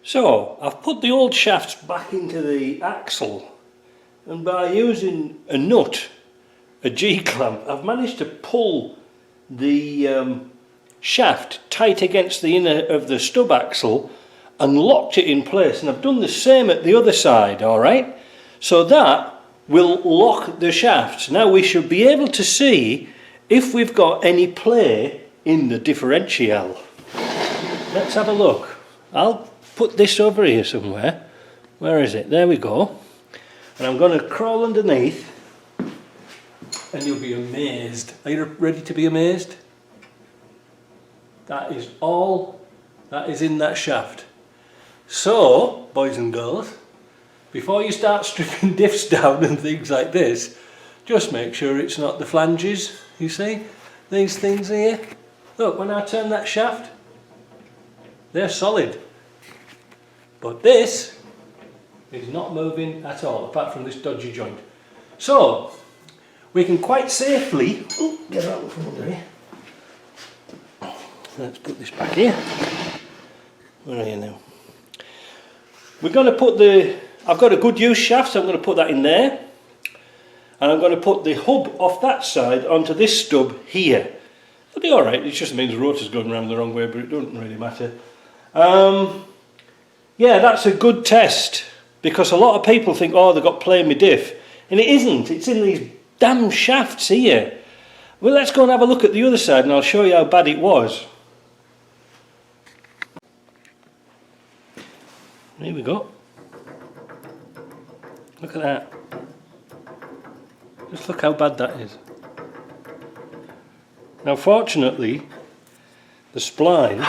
So I've put the old shafts back into the axle, and by using a nut, a G-clamp, I've managed to pull the shaft tight against the inner of the stub axle and locked it in place, and I've done the same at the other side. Alright, so that will lock the shafts. Now we should be able to see if we've got any play in the differential. Let's have a look. I'll put this over here somewhere. Where is it? There we go. And I'm going to crawl underneath, and you'll be amazed. Are you ready to be amazed? That is all that is in that shaft. So, boys and girls, before you start stripping diffs down and things like this, just make sure it's not the flanges. You see these things here? Look, when I turn that shaft, they're solid. But this is not moving at all, apart from this dodgy joint. So, we can quite safely, get out from under here. Let's put this back here. Where are you now? We're going to put I've got a good use shaft, so I'm going to put that in there. And I'm going to put the hub off that side onto this stub here. It'll be alright, it just means the rotor's going around the wrong way, but it doesn't really matter. Yeah, that's a good test, because a lot of people think, oh, they've got play in my diff. And it isn't, it's in these damn shafts here. Well, let's go and have a look at the other side, and I'll show you how bad it was. Here we go. Look at that. Just look how bad that is. Now fortunately, the spline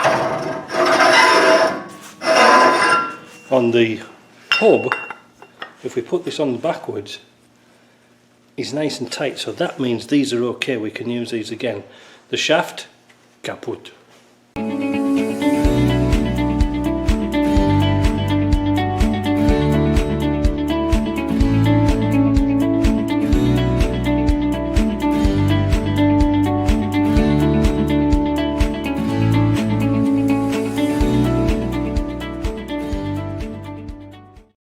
on the hub, if we put this on backwards, is nice and tight, so that means these are okay, we can use these again. The shaft, kaput.